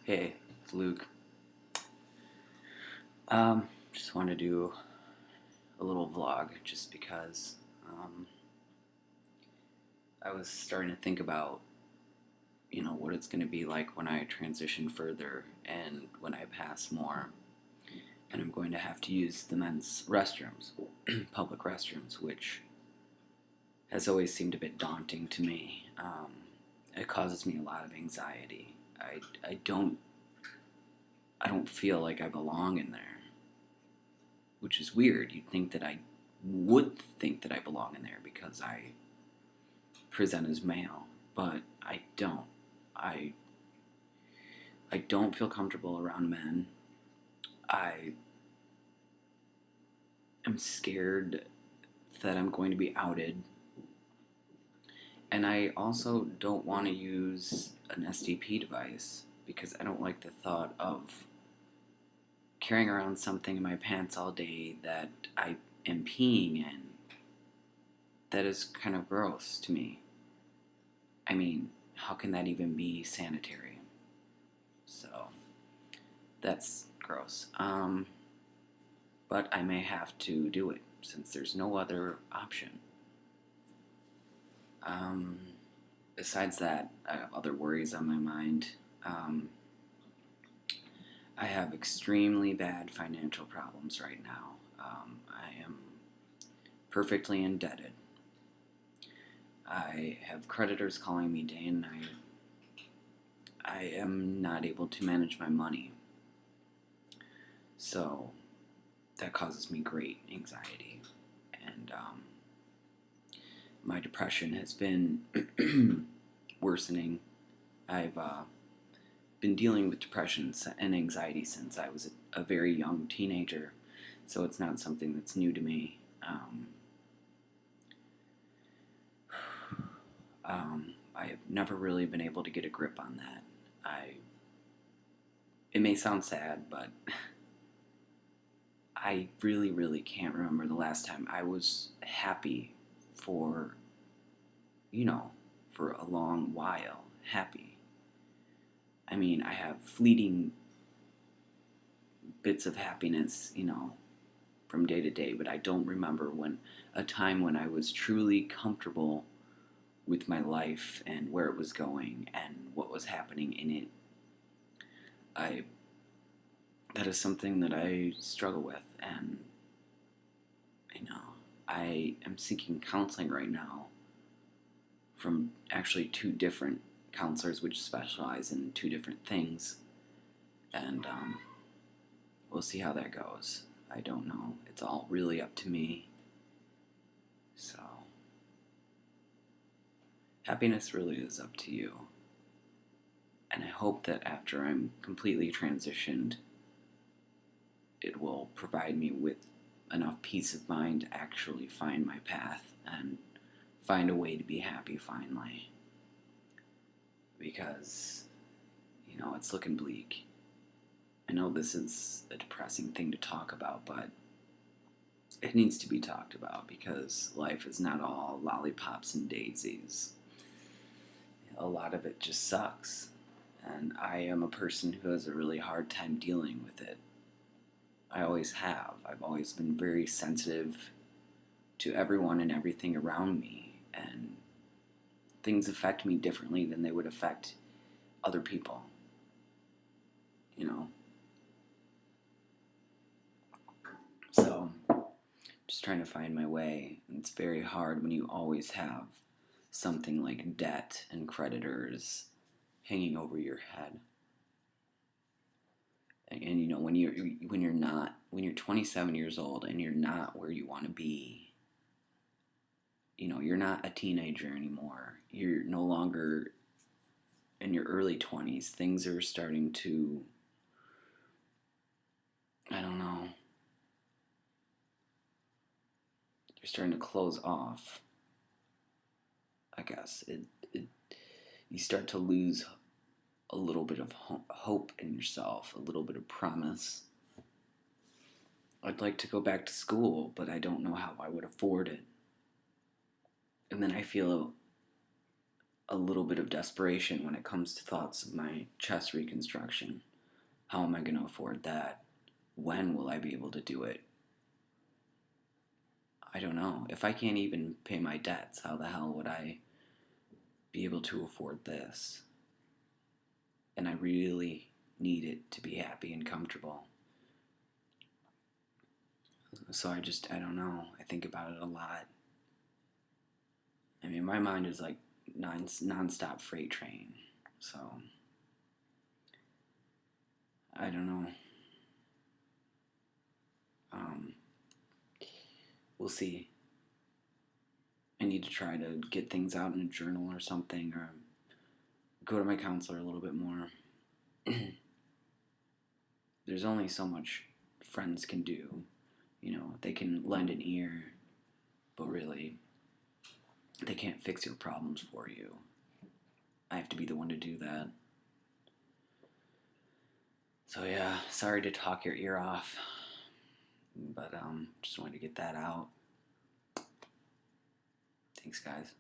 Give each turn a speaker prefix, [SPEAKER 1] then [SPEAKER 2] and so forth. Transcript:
[SPEAKER 1] Hey, it's Luke. Just want to do a little vlog just because I was starting to think about, what it's going to be like when I transition further and when I pass more. And I'm going to have to use the men's restrooms, public restrooms, which has always seemed a bit daunting to me. It causes me a lot of anxiety. I don't feel like I belong in there, which is weird. You'd think that I would think that I belong in there because I present as male, but I don't. I I don't feel comfortable around men. I am scared that I'm going to be outed, and I also don't want to use an STP device because I don't like the thought of carrying around something in my pants all day that I am peeing in. That is kind of gross to me. I mean, how can that even be sanitary? So, that's gross. But I may have to do it since there's no other option. Um, Besides that, I have other worries on my mind. Um, I have extremely bad financial problems right now. I am perfectly indebted. I have creditors calling me day and night. I am not able to manage my money. So that causes me great anxiety. And my depression has been worsening. I've been dealing with depression and anxiety since I was a very young teenager, so it's not something that's new to me. I have never really been able to get a grip on that. It may sound sad, but I really, really can't remember the last time I was happy for, you know, for a long while. Happy. I mean, I have fleeting bits of happiness, from day to day, but I don't remember when a time when I was truly comfortable with my life and where it was going and what was happening in it. I That is something that I struggle with, and I am seeking counseling right now from actually two different counselors which specialize in two different things, and we'll see how that goes. I don't know. It's all really up to me. So, happiness really is up to you. And I hope that after I'm completely transitioned, it will provide me with enough peace of mind to actually find my path and find a way to be happy finally. Because, it's looking bleak. I know this is a depressing thing to talk about, but it needs to be talked about because life is not all lollipops and daisies. A lot of it just sucks. And I am a person who has a really hard time dealing with it. I always have. I've always been very sensitive to everyone and everything around me, and things affect me differently than they would affect other people. You know? So, just trying to find my way. And it's very hard when you always have something like debt and creditors hanging over your head. And when you're 27 years old and you're not where you want to be, you're not a teenager anymore. You're no longer in your early 20s. Things are starting to, I don't know, they're starting to close off. I guess you start to lose a little bit of hope in yourself, a little bit of promise. I'd like to go back to school, but I don't know how I would afford it. And then I feel a little bit of desperation when it comes to thoughts of my chest reconstruction. How am I going to afford that? When will I be able to do it? I don't know. If I can't even pay my debts, how the hell would I be able to afford this? And I really need it to be happy and comfortable. So I don't know. I think about it a lot. I mean, my mind is like non-stop freight train. So I don't know. Um, we'll see. I need to try to get things out in a journal or something, or go to my counselor a little bit more. There's only so much friends can do. You know, they can lend an ear, but really, they can't fix your problems for you. I have to be the one to do that. So yeah, sorry to talk your ear off, but just wanted to get that out. Thanks, guys.